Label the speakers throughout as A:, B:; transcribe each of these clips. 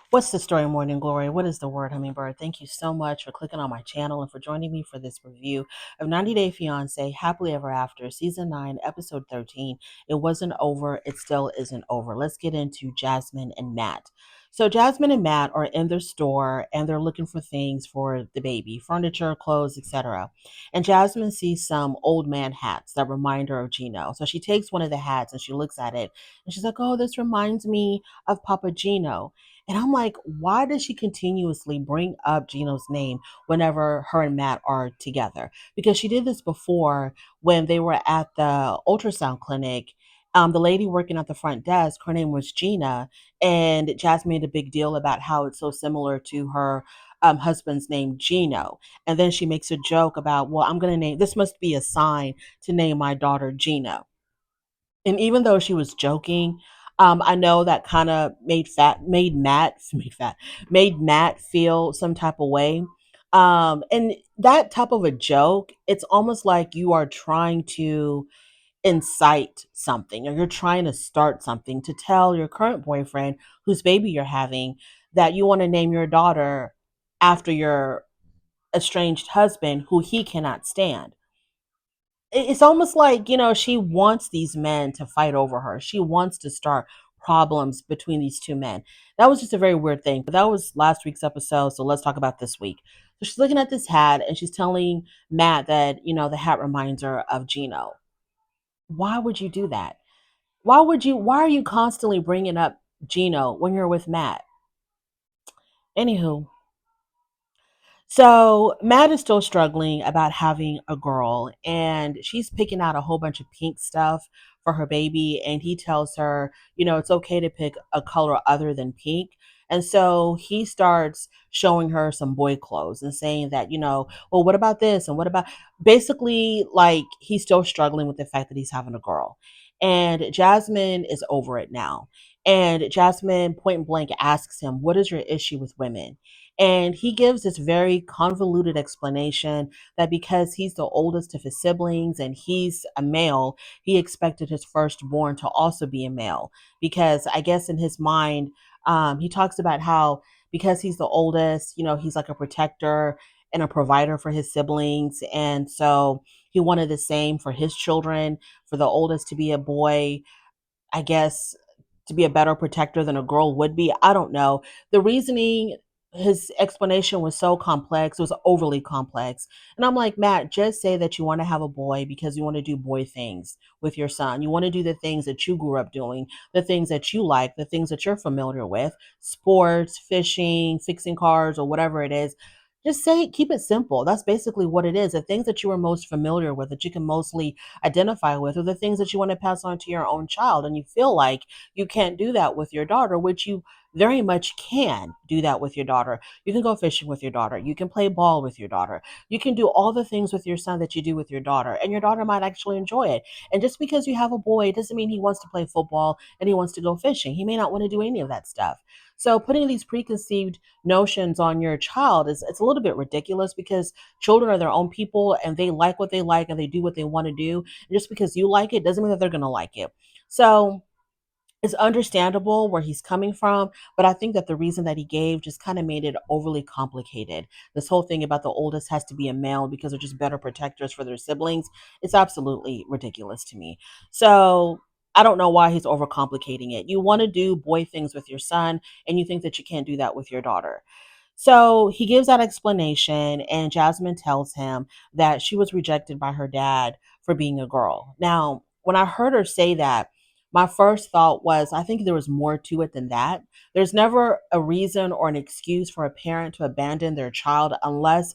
A: What's the story, Morning Glory? What is the word, Hummingbird? Thank you so much for clicking on my channel and for joining me for this review of 90 Day Fiancé Happily Ever After, Season 9, Episode 13. It wasn't over. It still isn't over. Let's get into Jasmine and Matt. So, Jasmine and Matt are in their store and they're looking for things for the baby furniture, clothes, etc. And Jasmine sees some old man hats that remind her of Gino. So, she takes one of the hats and she looks at it and she's like, "Oh, this reminds me of Papa Gino." And I'm like, why does she continuously bring up Gino's name whenever her and Matt are together? Because she did this before when they were at the ultrasound clinic. The lady working at the front desk, her name was Gina, and Jasmine made a big deal about how it's so similar to her husband's name, Gino. And then she makes a joke about, well, I'm going to name this, must be a sign to name my daughter Gino. And even though she was joking, I know that kind of made Matt feel some type of way. And that type of a joke, it's almost like you are trying to incite something or you're trying to start something to tell your current boyfriend whose baby you're having that you want to name your daughter after your estranged husband who he cannot stand. It's almost like, she wants these men to fight over her. She wants to start problems between these two men. That was just a very weird thing. But that was last week's episode. So let's talk about this week. So she's looking at this hat and she's telling Matt that, the hat reminds her of Gino. Why would you do that? Why are you constantly bringing up Gino when you're with Matt? Anywho, so Matt is still struggling about having a girl, and she's picking out a whole bunch of pink stuff for her baby. And he tells her, it's okay to pick a color other than pink. And so he starts showing her some boy clothes and saying that, well, what about this? And what about basically like he's still struggling with the fact that he's having a girl. And Jasmine is over it now. And Jasmine point blank asks him, what is your issue with women? And he gives this very convoluted explanation that because he's the oldest of his siblings and he's a male, he expected his firstborn to also be a male. Because I guess in his mind, he talks about how because he's the oldest, he's like a protector and a provider for his siblings. And so he wanted the same for his children, for the oldest to be a boy, I guess, to be a better protector than a girl would be. I don't know. The reasoning, his explanation was so complex, it was overly complex. And I'm like, Matt, just say that you want to have a boy because you want to do boy things with your son. You want to do the things that you grew up doing, the things that you like, the things that you're familiar with, sports, fishing, fixing cars, or whatever it is. Just say, keep it simple. That's basically what it is. The things that you are most familiar with, that you can mostly identify with, are the things that you want to pass on to your own child. And you feel like you can't do that with your daughter, which you very much can do that with your daughter. You can go fishing with your daughter. You can play ball with your daughter. You can do all the things with your son that you do with your daughter, and your daughter might actually enjoy it. And just because you have a boy, it doesn't mean he wants to play football and he wants to go fishing. He may not want to do any of that stuff. So putting these preconceived notions on your child is it's a little bit ridiculous because children are their own people and they like what they like and they do what they want to do. And just because you like it doesn't mean that they're going to like it. So it's understandable where he's coming from, but I think that the reason that he gave just kind of made it overly complicated. This whole thing about the oldest has to be a male because they're just better protectors for their siblings, it's absolutely ridiculous to me. So I don't know why he's overcomplicating it. You want to do boy things with your son, and you think that you can't do that with your daughter. So he gives that explanation, and Jasmine tells him that she was rejected by her dad for being a girl. Now, when I heard her say that, my first thought was, I think there was more to it than that. There's never a reason or an excuse for a parent to abandon their child unless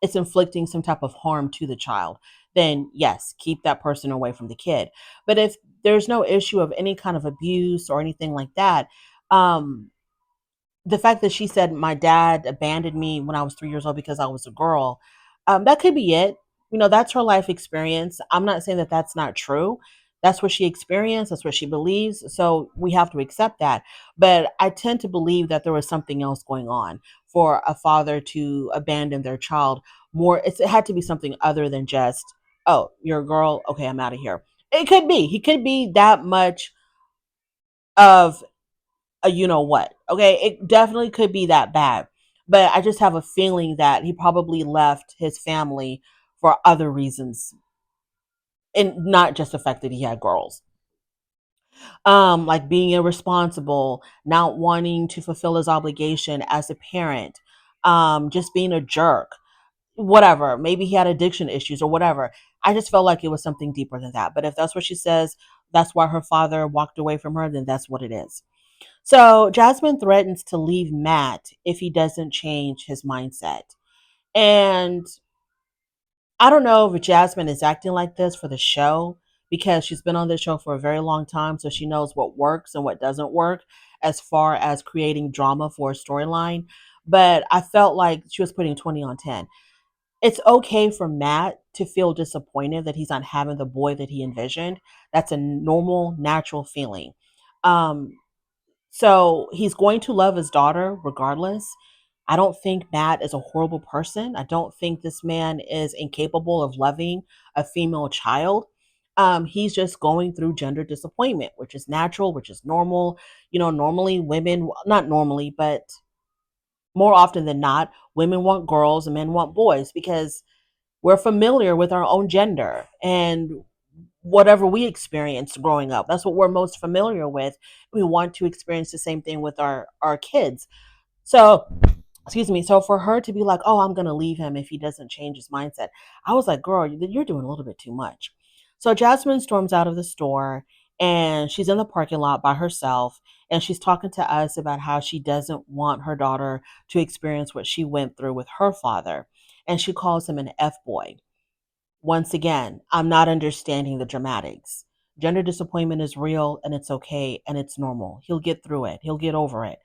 A: it's inflicting some type of harm to the child. Then, yes, keep that person away from the kid. But if there's no issue of any kind of abuse or anything like that, um, the fact that she said my dad abandoned me when I was 3 years old because I was a girl, that could be it. That's her life experience. I'm not saying that that's not true. That's what she experienced. That's what she believes. So we have to accept that. But I tend to believe that there was something else going on for a father to abandon their child. It had to be something other than just, oh, you're a girl. Okay, I'm out of here. It could be. He could be that much of a you know what. Okay, it definitely could be that bad. But I just have a feeling that he probably left his family for other reasons and not just the fact that he had girls. Like being irresponsible, not wanting to fulfill his obligation as a parent, just being a jerk, whatever. Maybe he had addiction issues or whatever. I just felt like it was something deeper than that. But if that's what she says, that's why her father walked away from her, then that's what it is. So Jasmine threatens to leave Matt if he doesn't change his mindset. And I don't know if Jasmine is acting like this for the show because she's been on this show for a very long time, so she knows what works and what doesn't work as far as creating drama for a storyline. But I felt like she was putting 20 on 10. It's okay for Matt to feel disappointed that he's not having the boy that he envisioned. That's a normal, natural feeling. Um, so he's going to love his daughter regardless. I don't think Matt is a horrible person. I don't think this man is incapable of loving a female child. He's just going through gender disappointment, which is natural, which is normal. You know, normally women, not normally, but more often than not, women want girls and men want boys because we're familiar with our own gender and whatever we experienced growing up. That's what we're most familiar with. We want to experience the same thing with our kids. So, excuse me. So for her to be like, "Oh, I'm going to leave him if he doesn't change his mindset." I was like, "Girl, you're doing a little bit too much." So Jasmine storms out of the store and she's in the parking lot by herself and she's talking to us about how she doesn't want her daughter to experience what she went through with her father. And she calls him an F boy. Once again, I'm not understanding the dramatics. Gender disappointment is real and it's okay and it's normal. He'll get through it. He'll get over it.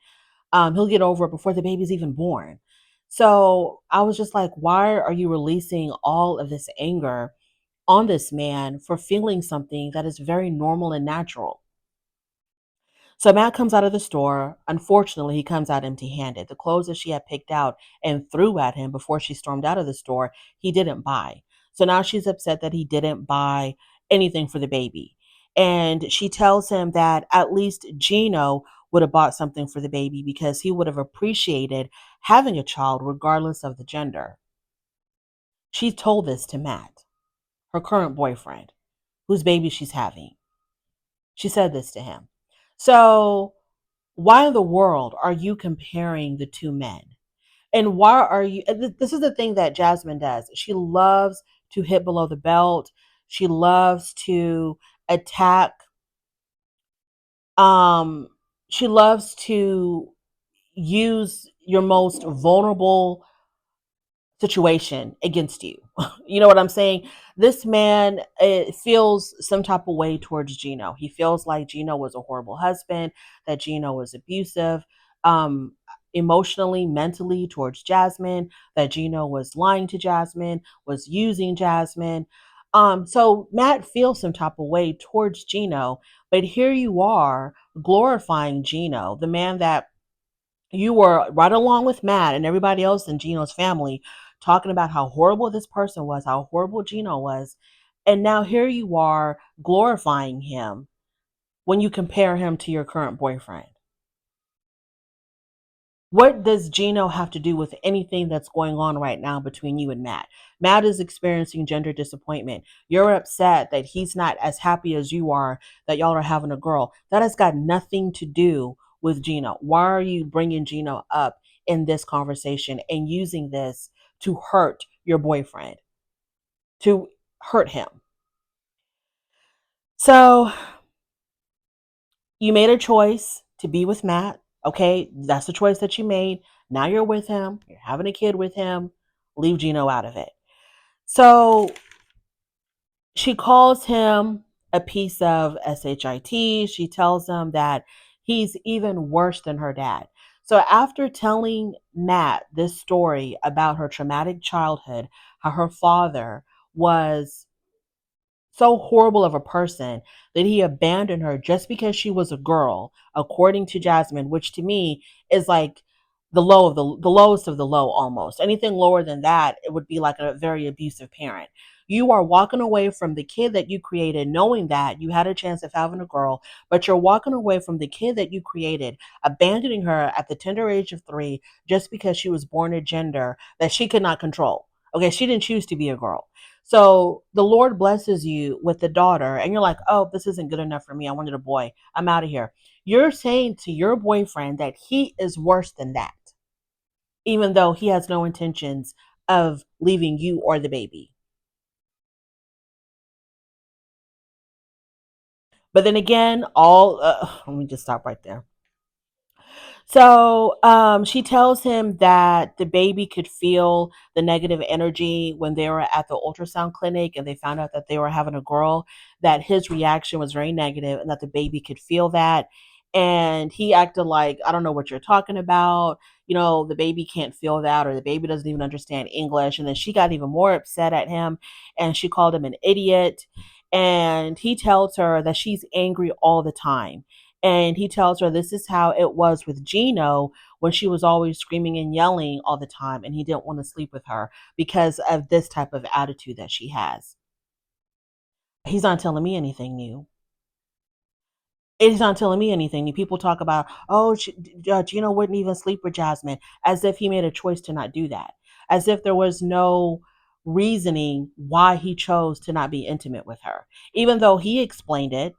A: He'll get over it before the baby's even born. So I was just like, why are you releasing all of this anger on this man for feeling something that is very normal and natural? So Matt comes out of the store. Unfortunately, he comes out empty handed. The clothes that she had picked out and threw at him before she stormed out of the store, he didn't buy. So now she's upset that he didn't buy anything for the baby. And she tells him that at least Gino would have bought something for the baby because he would have appreciated having a child regardless of the gender. She told this to Matt, her current boyfriend, whose baby she's having. She said this to him. So why in the world are you comparing the two men? And why are you? This is the thing that Jasmine does. She loves to hit below the belt. She loves to attack. Um, she loves to use your most vulnerable situation against you. You know what I'm saying? This man feels some type of way towards Gino. He feels like Gino was a horrible husband, that Gino was abusive, um, emotionally, mentally towards Jasmine, that Gino was lying to Jasmine, was using Jasmine. So Matt feels some type of way towards Gino, but here you are glorifying Gino, the man that you were right along with Matt and everybody else in Gino's family talking about how horrible this person was, how horrible Gino was. And now here you are glorifying him when you compare him to your current boyfriend. What does Gino have to do with anything that's going on right now between you and Matt? Matt is experiencing gender disappointment. You're upset that he's not as happy as you are, that y'all are having a girl. That has got nothing to do with Gino. Why are you bringing Gino up in this conversation and using this to hurt your boyfriend, to hurt him? So you made a choice to be with Matt. Okay, that's the choice that you made. Now you're with him. You're having a kid with him. Leave Gino out of it. So she calls him a piece of shit. She tells him that he's even worse than her dad. So after telling Matt this story about her traumatic childhood, how her father was so horrible of a person that he abandoned her just because she was a girl, according to Jasmine, which to me is like the lowest of the low almost. Anything lower than that, it would be like a very abusive parent. You are walking away from the kid that you created, knowing that you had a chance of having a girl, but you're walking away from the kid that you created, abandoning her at the tender age of 3 just because she was born a gender that she could not control. Okay, she didn't choose to be a girl. So the Lord blesses you with the daughter, and you're like, oh, this isn't good enough for me. I wanted a boy. I'm out of here. You're saying to your boyfriend that he is worse than that, even though he has no intentions of leaving you or the baby. But then again, let me just stop right there. So she tells him that the baby could feel the negative energy when they were at the ultrasound clinic and they found out that they were having a girl, that his reaction was very negative and that the baby could feel that. And he acted like, I don't know what you're talking about. The baby can't feel that, or the baby doesn't even understand English. And then she got even more upset at him and she called him an idiot. And he tells her that she's angry all the time, and he tells her this is how it was with Gino when she was always screaming and yelling all the time, and he didn't want to sleep with her because of this type of attitude that she has. He's not telling me anything new. He's not telling me anything new. People talk about, oh, Gino wouldn't even sleep with Jasmine, as if he made a choice to not do that, as if there was no reasoning why he chose to not be intimate with her, even though he explained it,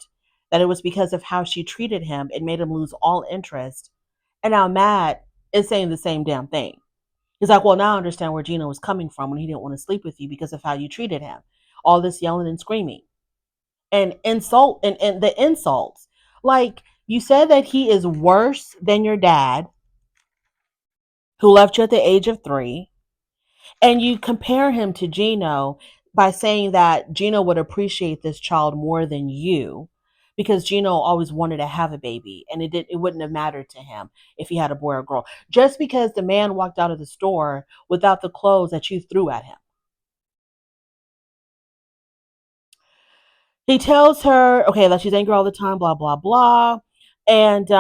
A: that it was because of how she treated him. It made him lose all interest. And now Matt is saying the same damn thing. He's like, well, now I understand where Gino was coming from when he didn't want to sleep with you because of how you treated him. All this yelling and screaming and and the insults. Like, you said that he is worse than your dad, who left you at the age of 3, and you compare him to Gino by saying that Gino would appreciate this child more than you because Gino always wanted to have a baby, and it wouldn't have mattered to him if he had a boy or girl. Just because the man walked out of the store without the clothes that you threw at him. He tells her, okay, that she's angry all the time, blah blah blah. And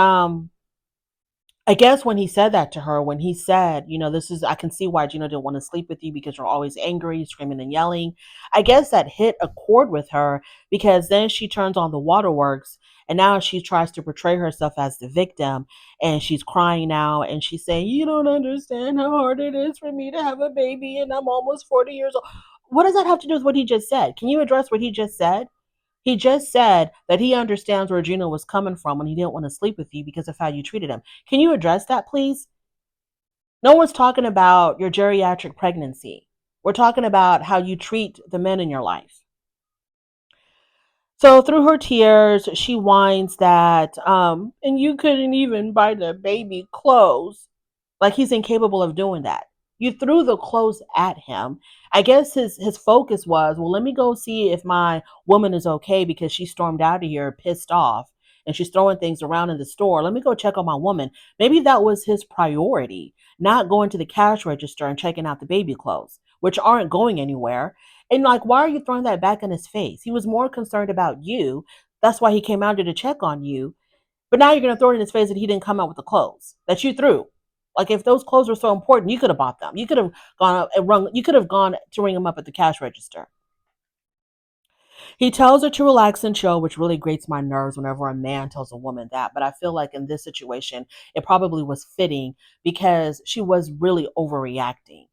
A: I guess when he said that to her, when he said, this is, I can see why Gino didn't want to sleep with you because you're always angry, screaming and yelling. I guess that hit a chord with her because then she turns on the waterworks and now she tries to portray herself as the victim, and she's crying now and she's saying, you don't understand how hard it is for me to have a baby and I'm almost 40 years old. What does that have to do with what he just said? Can you address what he just said? He just said that he understands where Gino was coming from when he didn't want to sleep with you because of how you treated him. Can you address that, please? No one's talking about your geriatric pregnancy. We're talking about how you treat the men in your life. So through her tears, she whines that, and you couldn't even buy the baby clothes. Like, he's incapable of doing that. You threw the clothes at him. I guess his focus was, well, let me go see if my woman is okay because she stormed out of here pissed off and she's throwing things around in the store. Let me go check on my woman. Maybe that was his priority, not going to the cash register and checking out the baby clothes, which aren't going anywhere. And like, why are you throwing that back in his face? He was more concerned about you. That's why he came out here to check on you. But now you're going to throw it in his face that he didn't come out with the clothes that you threw. Like, if those clothes were so important, you could have bought them. You could have gone up and rung. You could have gone to ring them up at the cash register. He tells her to relax and chill, which really grates my nerves whenever a man tells a woman that. But I feel like in this situation, it probably was fitting because she was really overreacting.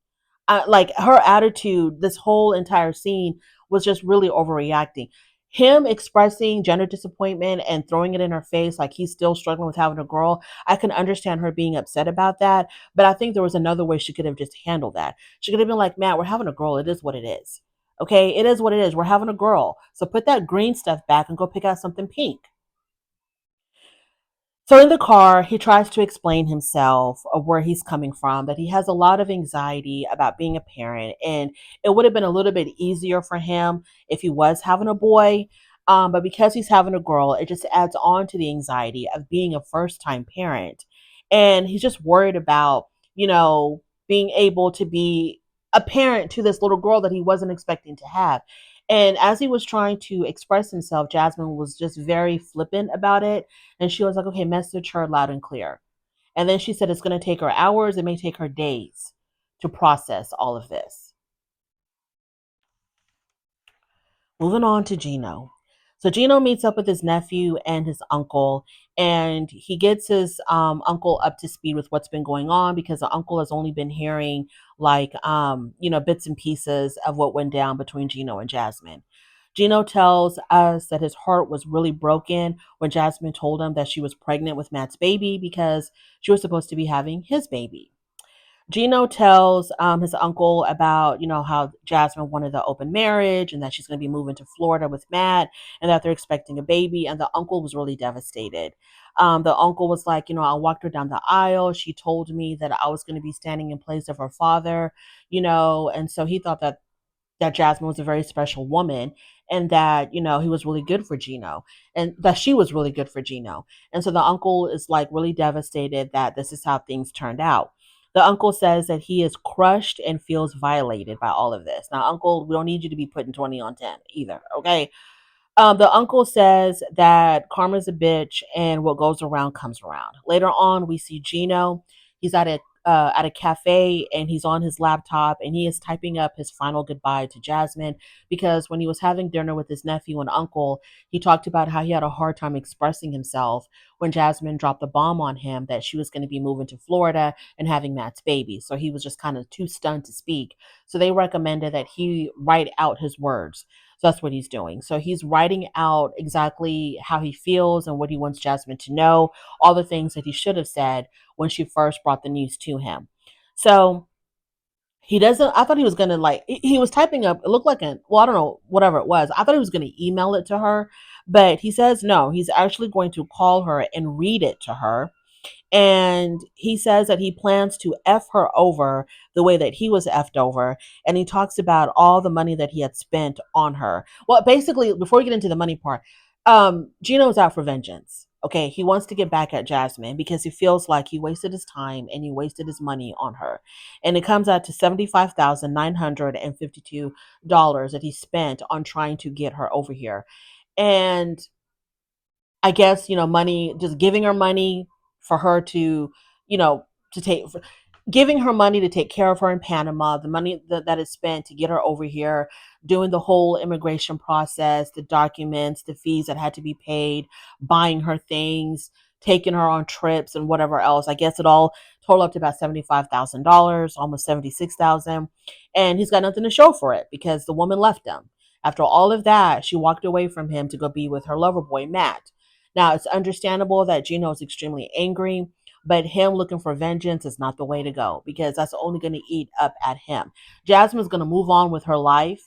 A: Like, her attitude, this whole entire scene was just really overreacting. Him expressing gender disappointment and throwing it in her face like he's still struggling with having a girl, I can understand her being upset about that. But I think there was another way she could have just handled that. She could have been like, Matt, we're having a girl. It is what it is. Okay, it is what it is. We're having a girl. So put that green stuff back and go pick out something pink. So in the car, he tries to explain himself of where he's coming from, that he has a lot of anxiety about being a parent, and it would have been a little bit easier for him if he was having a boy. But because he's having a girl, it just adds on to the anxiety of being a first time parent. And he's just worried about, being able to be a parent to this little girl that he wasn't expecting to have. And as he was trying to express himself, Jasmine was just very flippant about it, and she was like, okay, message her loud and clear. And then she said it's going to take her hours. It may take her days to process all of this. Moving on to Gino. So Gino meets up with his nephew and his uncle, and he gets his uncle up to speed with what's been going on because the uncle has only been hearing like bits and pieces of what went down between Gino and Jasmine. Gino tells us that his heart was really broken when Jasmine told him that she was pregnant with Matt's baby because she was supposed to be having his baby. Gino tells his uncle about, how Jasmine wanted the open marriage and that she's going to be moving to Florida with Matt and that they're expecting a baby. And the uncle was really devastated. The uncle was like, I walked her down the aisle. She told me that I was going to be standing in place of her father, and so he thought that Jasmine was a very special woman and that, he was really good for Gino and that she was really good for Gino. And so the uncle is like really devastated that this is how things turned out. The uncle says that he is crushed and feels violated by all of this. Now, uncle, we don't need you to be putting 20 on 10 either, okay? The uncle says that karma's a bitch and what goes around comes around. Later on, we see Gino. He's at a cafe and he's on his laptop and he is typing up his final goodbye to Jasmine because when he was having dinner with his nephew and uncle, he talked about how he had a hard time expressing himself when Jasmine dropped the bomb on him that she was going to be moving to Florida and having Matt's baby. So he was just kind of too stunned to speak. So they recommended that he write out his words. So that's what he's doing. So he's writing out exactly how he feels and what he wants Jasmine to know, all the things that he should have said when she first brought the news to him. So he doesn't, I thought he was going to like, he was typing up, it looked like well, I don't know, whatever it was. I thought he was going to email it to her, but he says no, he's actually going to call her and read it to her, and he says that he plans to F her over the way that he was effed over. And he talks about all the money that he had spent on her. Well, basically, before we get into the money part, Gino's out for vengeance. Okay, he wants to get back at Jasmine because he feels like he wasted his time and he wasted his money on her. And it comes out to $75,952 that he spent on trying to get her over here. And I guess, money, just giving her money for her to, you know, to take, giving her money to take care of her in Panama, the money that is spent to get her over here, doing the whole immigration process, the documents, the fees that had to be paid, buying her things, taking her on trips and whatever else. I guess it all totaled up to about $75,000, almost 76,000. And he's got nothing to show for it because the woman left him. After all of that, she walked away from him to go be with her lover boy, Matt. Now, it's understandable that Gino is extremely angry, but him looking for vengeance is not the way to go because that's only going to eat up at him. Jasmine's going to move on with her life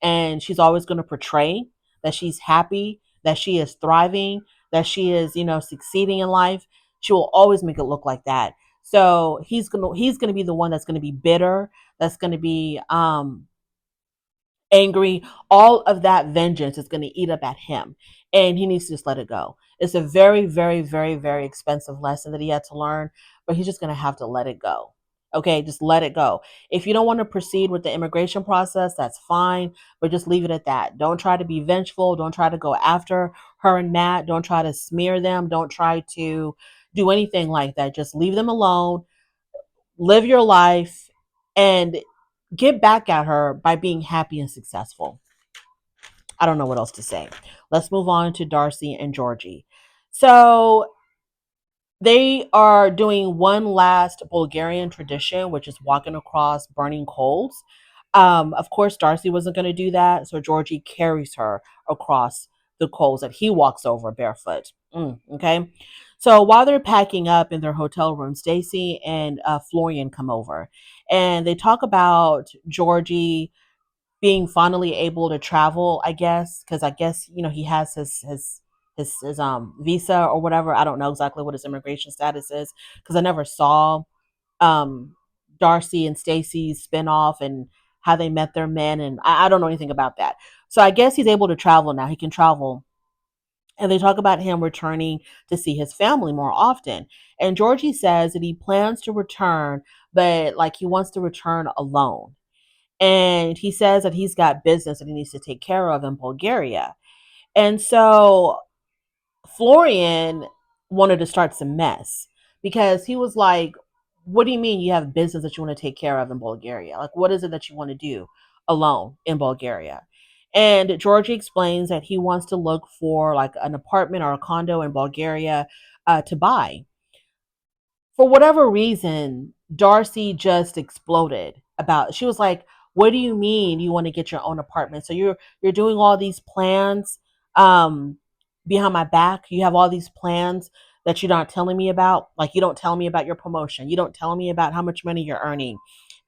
A: and she's always going to portray that she's happy, that she is thriving, that she is, succeeding in life. She will always make it look like that. So he's gonna be the one that's gonna be bitter, that's gonna be angry. All of that vengeance is going to eat up at him, and he needs to just let it go. It's a very, very, very, very expensive lesson that he had to learn, but he's just going to have to let it go. Okay, just let it go. If you don't want to proceed with the immigration process, that's fine, but just leave it at that. Don't try to be vengeful. Don't try to go after her and Matt. Don't try to smear them. Don't try to do anything like that. Just leave them alone, live your life, and get back at her by being happy and successful. I don't know what else to say. Let's move on to Darcy and Georgie. So they are doing one last Bulgarian tradition, which is walking across burning coals. Of course, Darcy wasn't going to do that, so Georgie carries her across the coals that he walks over barefoot. Okay. So while they're packing up in their hotel room, Stacy and Florian come over and they talk about Georgie being finally able to travel, I guess, because I guess he has his visa or whatever. I don't know exactly what his immigration status is because I never saw um Darcy and Stacy's spinoff and how they met their men, and I don't know anything about that. So I guess he's able to travel now. He can travel. And they talk about him returning to see his family more often. And Georgie says that he plans to return, but like he wants to return alone. And he says that he's got business that he needs to take care of in Bulgaria. And so Florian wanted to start some mess because he was like, what do you mean you have business that you want to take care of in Bulgaria? Like, what is it that you want to do alone in Bulgaria? And Georgie explains that he wants to look for like an apartment or a condo in Bulgaria to buy. For whatever reason, Darcy just exploded about. She was like, "What do you mean you want to get your own apartment? So you're doing all these plans um behind my back. You have all these plans that you're not telling me about. Like you don't tell me about your promotion. You don't tell me about how much money you're earning."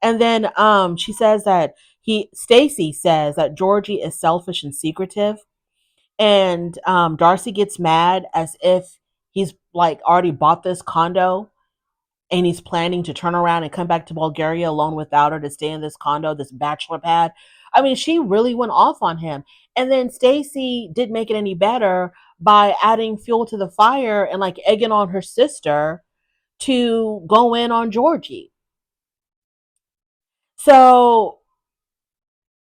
A: And then she says that he Stacy says that Georgie is selfish and secretive, and Darcy gets mad as if he's like already bought this condo and he's planning to turn around and come back to Bulgaria alone without her to stay in this condo, this bachelor pad. I mean, she really went off on him. And then Stacy didn't make it any better by adding fuel to the fire and like egging on her sister to go in on Georgie. So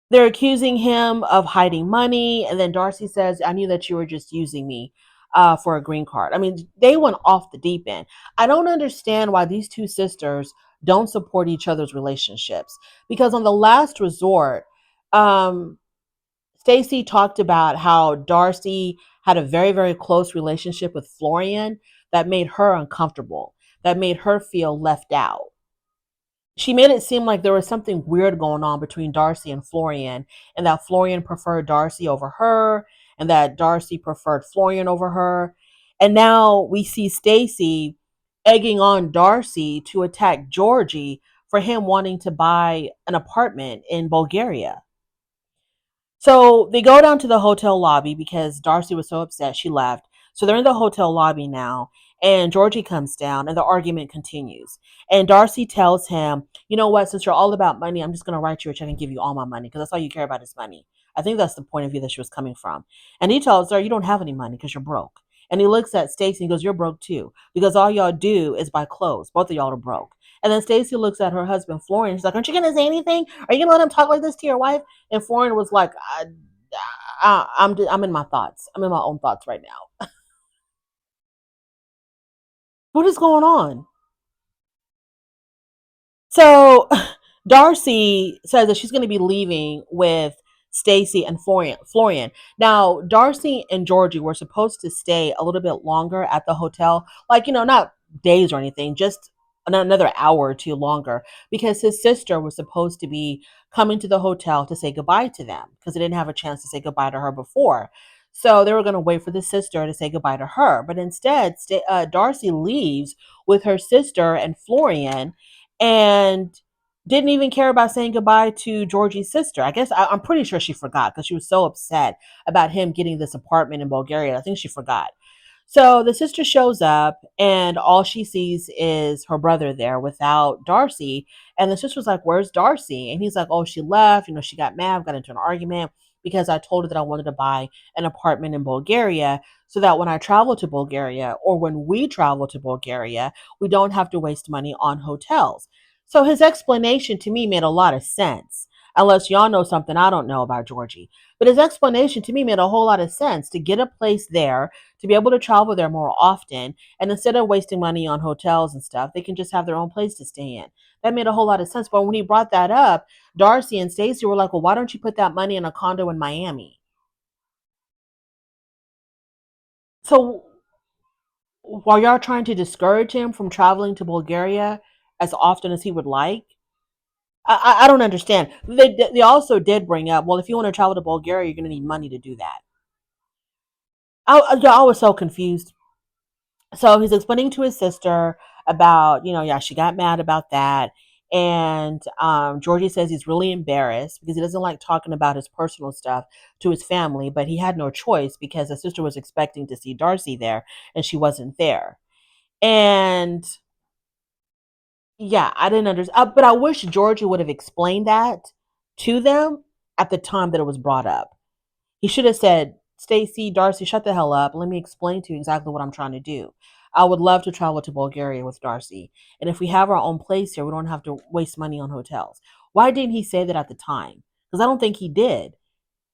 A: they're accusing him of hiding money. And then Darcy says, "I knew that you were just using me for a green card." I mean, they went off the deep end. I don't understand why these two sisters don't support each other's relationships. Because on the last resort, um, Stacy talked about how Darcy had a very, very close relationship with Florian that made her uncomfortable, that made her feel left out. She made it seem like there was something weird going on between Darcy and Florian, and that Florian preferred Darcy over her, and that Darcy preferred Florian over her. And now we see Stacy egging on Darcy to attack Georgie for him wanting to buy an apartment in Bulgaria. So they go down to the hotel lobby because Darcy was so upset she left. So they're in the hotel lobby now, and Georgie comes down, and the argument continues. And Darcy tells him, "You know what? Since you're all about money, I'm just going to write you a check and give you all my money because that's all you care about is money." I think that's the point of view that she was coming from. And he tells her, "You don't have any money because you're broke." And he looks at Stacy and goes, "You're broke too because all y'all do is buy clothes. Both of y'all are broke." And then Stacy looks at her husband, Florian. She's like, "Aren't you going to say anything? Are you going to let him talk like this to your wife?" And Florian was like, I'm in my thoughts. I'm in my own thoughts right now. What is going on? So Darcy says that she's going to be leaving with Stacy and Florian. Now, Darcy and Georgie were supposed to stay a little bit longer at the hotel, like not days or anything, just another hour or two longer, because his sister was supposed to be coming to the hotel to say goodbye to them because they didn't have a chance to say goodbye to her before. So they were going to wait for the sister to say goodbye to her, but instead, Darcy leaves with her sister and Florian, and didn't even care about saying goodbye to Georgie's sister. I guess I'm pretty sure she forgot because she was so upset about him getting this apartment in Bulgaria. I think she forgot. So the sister shows up, and all she sees is her brother there without Darcy. And the sister's like, "Where's Darcy?" And he's like, "Oh, she left. She got mad, got into an argument because I told her that I wanted to buy an apartment in Bulgaria so that when I travel to Bulgaria or when we travel to Bulgaria, we don't have to waste money on hotels." So his explanation to me made a lot of sense, unless y'all know something I don't know about Georgie. But his explanation to me made a whole lot of sense to get a place there, to be able to travel there more often. And instead of wasting money on hotels and stuff, they can just have their own place to stay in. That made a whole lot of sense. But when he brought that up, Darcy and Stacy were like, "Well, why don't you put that money in a condo in Miami?" So while y'all trying to discourage him from traveling to Bulgaria as often as he would like, I don't understand. They also did bring up, well, if you want to travel to Bulgaria, you're going to need money to do that. I was so confused. So he's explaining to his sister about, yeah, she got mad about that. And Georgie says he's really embarrassed because he doesn't like talking about his personal stuff to his family, but he had no choice because his sister was expecting to see Darcy there and she wasn't there. And yeah, I didn't understand. But I wish Georgie would have explained that to them at the time that it was brought up. He should have said, "Stacy, Darcy, shut the hell up. Let me explain to you exactly what I'm trying to do. I would love to travel to Bulgaria with Darcy. And if we have our own place here, we don't have to waste money on hotels." Why didn't he say that at the time? Because I don't think he did.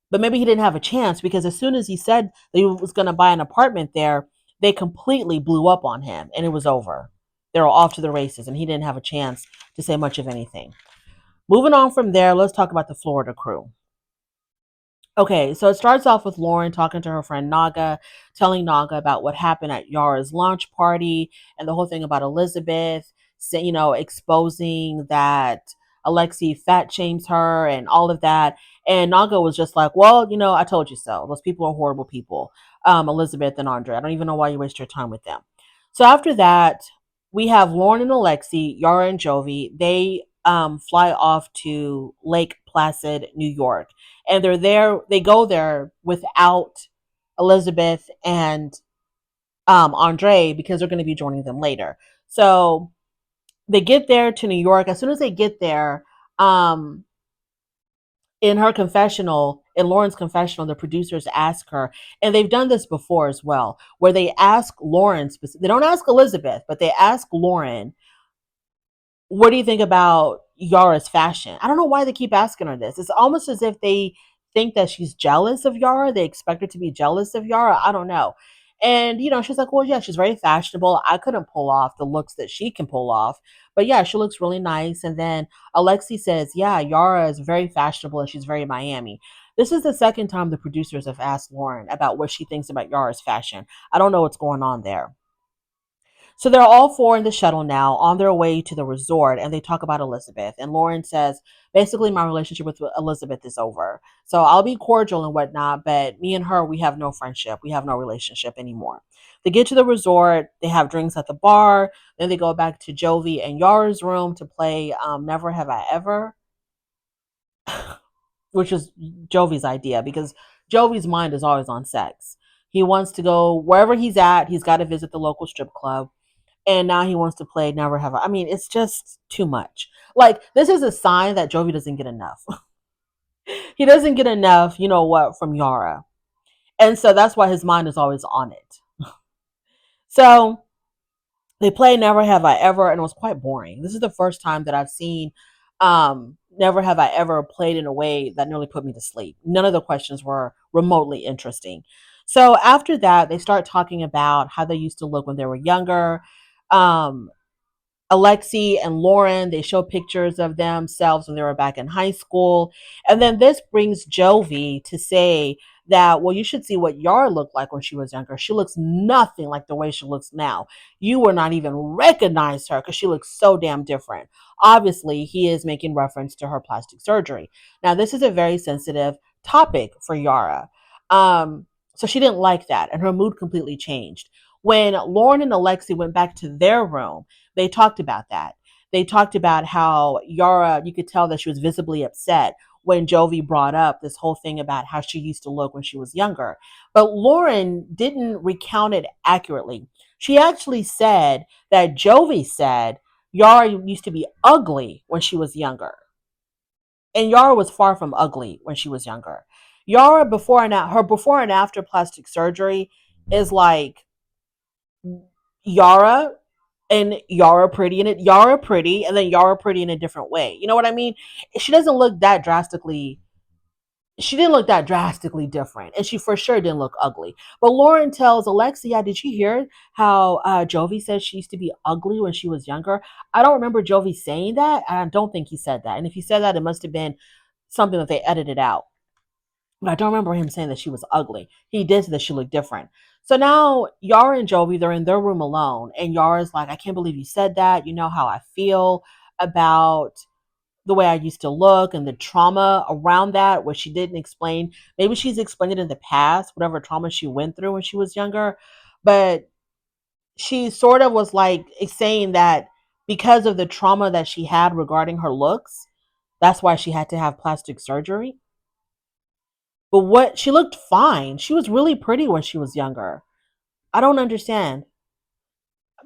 A: But maybe he didn't have a chance because as soon as he said that he was going to buy an apartment there, they completely blew up on him and it was over. They were off to the races and he didn't have a chance to say much of anything. Moving on from there, let's talk about the Florida crew. Okay, so it starts off with Lauren talking to her friend Naga, telling Naga about what happened at Yara's launch party and the whole thing about Elizabeth, exposing that Alexi fat shames her and all of that. And Naga was just like, well, I told you so. Those people are horrible people. Elizabeth and Andre. I don't even know why you waste your time with them. So after that, we have Lauren and Alexi, Yara and Jovi. They fly off to Lake Placid, New York, and they're there. They go there without Elizabeth and Andre because they're going to be joining them later. So they get there to New York. As soon as they get there, um, in her confessional, in Lauren's confessional, the producers ask her, and they've done this before as well, where they ask Lauren, they don't ask Elizabeth, but they ask Lauren, what do you think about Yara's fashion? I don't know why they keep asking her this. It's almost as if they think that she's jealous of Yara. They expect her to be jealous of Yara. I don't know. And, she's like, well, yeah, she's very fashionable. I couldn't pull off the looks that she can pull off. But yeah, she looks really nice. And then Alexi says, yeah, Yara is very fashionable and she's very Miami. This is the second time the producers have asked Lauren about what she thinks about Yara's fashion. I don't know what's going on there. So they're all four in the shuttle now on their way to the resort, and they talk about Elizabeth. And Lauren says, basically, my relationship with Elizabeth is over. So I'll be cordial and whatnot, but me and her, we have no friendship. We have no relationship anymore. They get to the resort, they have drinks at the bar, then they go back to Jovi and Yara's room to play Never Have I Ever, which is Jovi's idea because Jovi's mind is always on sex. He wants to go wherever he's at, he's got to visit the local strip club, and now he wants to play Never Have I. I mean, it's just too much. Like, this is a sign that Jovi doesn't get enough. He doesn't get enough, from Yara. And so that's why his mind is always on it. So they play Never Have I Ever, and it was quite boring. This is the first time that I've seen Never Have I Ever played in a way that nearly put me to sleep. None of the questions were remotely interesting. So after that, they start talking about how they used to look when they were younger. Um, Alexi and Lauren, they show pictures of themselves when they were back in high school. And then this brings Jovi to say that, well, you should see what Yara looked like when she was younger. She looks nothing like the way she looks now. You would not even recognize her because she looks so damn different. Obviously, he is making reference to her plastic surgery. Now, this is a very sensitive topic for Yara. So she didn't like that, and her mood completely changed. When Lauren and Alexi went back to their room, they talked about that. They talked about how Yara, you could tell that she was visibly upset when Jovi brought up this whole thing about how she used to look when she was younger. But Lauren didn't recount it accurately. She actually said that Jovi said Yara used to be ugly when she was younger. And Yara was far from ugly when she was younger. Yara her before and after plastic surgery is like Yara and Yara pretty and Yara pretty and then Yara pretty in a different way. You know what I mean? She doesn't look that drastically she didn't look that drastically different, and she for sure didn't look ugly. But Lauren tells Alexia, did you hear how Jovi said she used to be ugly when she was younger? I don't remember Jovi saying that. I don't think he said that. And if he said that, it must have been something that they edited out. But I don't remember him saying that she was ugly. He did say that she looked different. So now Yara and Jovi, they're in their room alone. And Yara's like, I can't believe you said that. You know how I feel about the way I used to look and the trauma around that, which she didn't explain. Maybe she's explained it in the past, whatever trauma she went through when she was younger. But she sort of was like saying that because of the trauma that she had regarding her looks, that's why she had to have plastic surgery. But what she looked fine. She was really pretty when she was younger. I don't understand.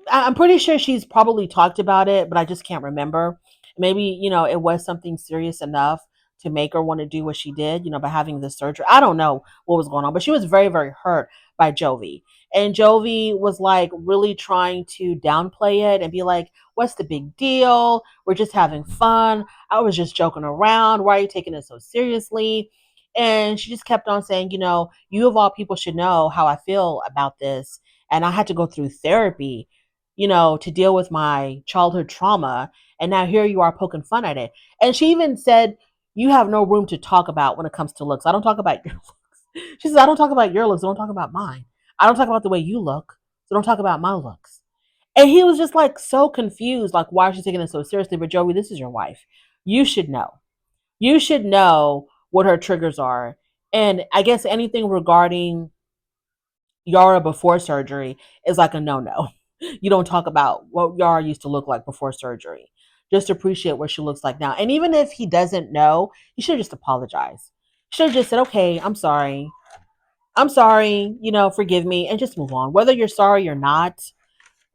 A: I'm pretty sure she's probably talked about it, but I just can't remember. Maybe, it was something serious enough to make her want to do what she did, by having this surgery. I don't know what was going on, but she was very, very hurt by Jovi. And Jovi was like really trying to downplay it and be like, what's the big deal? We're just having fun. I was just joking around. Why are you taking it so seriously? And she just kept on saying, you of all people should know how I feel about this. And I had to go through therapy, to deal with my childhood trauma. And now here you are poking fun at it. And she even said, you have no room to talk about when it comes to looks. I don't talk about your looks. She says, I don't talk about your looks. I don't talk about mine. I don't talk about the way you look. So don't talk about my looks. And he was just like so confused. Like, why is she taking it so seriously? But Joey, this is your wife. You should know. You should know what her triggers are. And I guess anything regarding Yara before surgery is like a no-no. You don't talk about what Yara used to look like before surgery. Just appreciate what she looks like now. And even if he doesn't know, he should just apologize. Should have just said, okay, I'm sorry. I'm sorry, forgive me, and just move on. Whether you're sorry or not,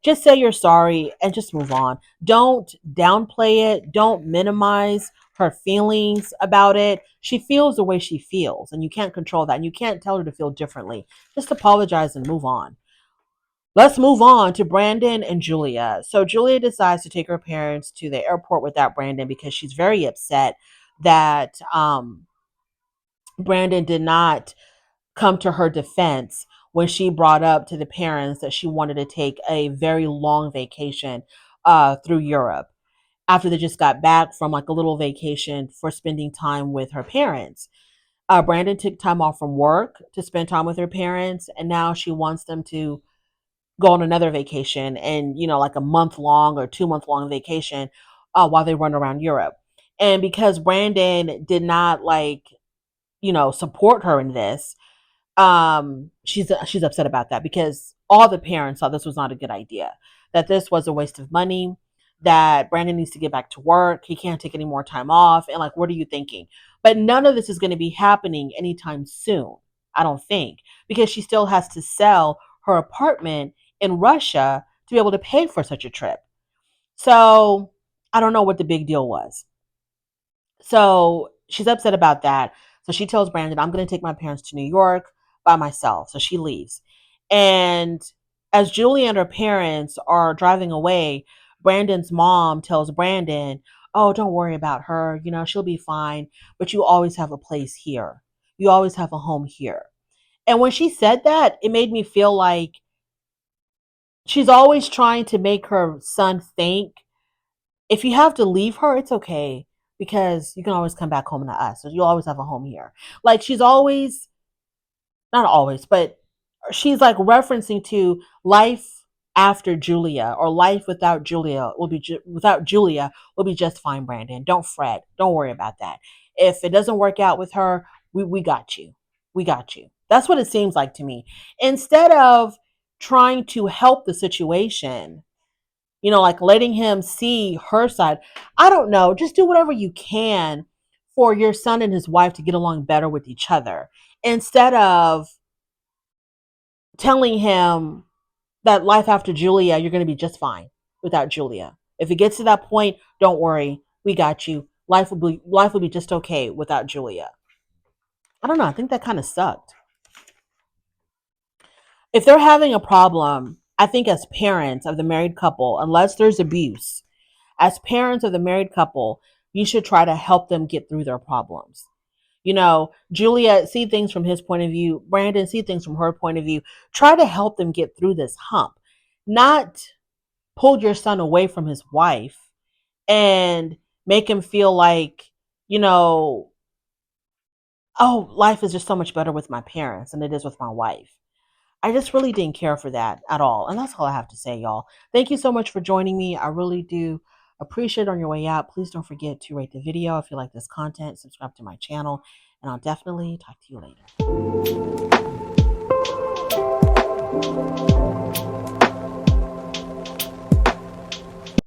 A: just say you're sorry and just move on. Don't downplay it. Don't minimize her feelings about it. She feels the way she feels, and you can't control that. And you can't tell her to feel differently. Just apologize and move on. Let's move on to Brandon and Julia. So Julia decides to take her parents to the airport without Brandon because she's very upset that Brandon did not come to her defense when she brought up to the parents that she wanted to take a very long vacation through Europe after they just got back from like a little vacation for spending time with her parents. Brandon took time off from work to spend time with her parents, and now she wants them to go on another vacation and, like a month long or 2 month long vacation while they run around Europe. And because Brandon did not support her in this, she's upset about that because all the parents thought this was not a good idea, that this was a waste of money, that Brandon needs to get back to work, he can't take any more time off, and like, what are you thinking? But none of this is going to be happening anytime soon, I don't think, because she still has to sell her apartment in Russia to be able to pay for such a trip. So I don't know what the big deal was. So she's upset about that. So she tells Brandon, I'm going to take my parents to New York by myself. So she leaves. And as Julie and her parents are driving away, Brandon's mom tells Brandon, oh, don't worry about her. She'll be fine. But you always have a place here. You always have a home here. And when she said that, it made me feel like she's always trying to make her son think if you have to leave her, it's okay because you can always come back home to us. So you always have a home here. Like she's always, not always, but she's like referencing to life after Julia or life without Julia will be just fine, Brandon. Don't fret. Don't worry about that. If it doesn't work out with her, we got you. We got you. That's what it seems like to me. Instead of trying to help the situation, like letting him see her side. I don't know. Just do whatever you can for your son and his wife to get along better with each other instead of telling him that life after Julia, you're going to be just fine without Julia. If it gets to that point, don't worry. We got you. Life will be just okay without Julia. I don't know. I think that kind of sucked. If they're having a problem, I think as parents of the married couple, unless there's abuse, as parents of the married couple, you should try to help them get through their problems. Julia, see things from his point of view. Brandon, see things from her point of view. Try to help them get through this hump. Not pull your son away from his wife and make him feel like, you know, oh, life is just so much better with my parents than it is with my wife. I just really didn't care for that at all. And that's all I have to say, y'all. Thank you so much for joining me. I really do appreciate it. On your way out, please don't forget to rate the video if you like this content, subscribe to my channel, and I'll definitely talk to you later.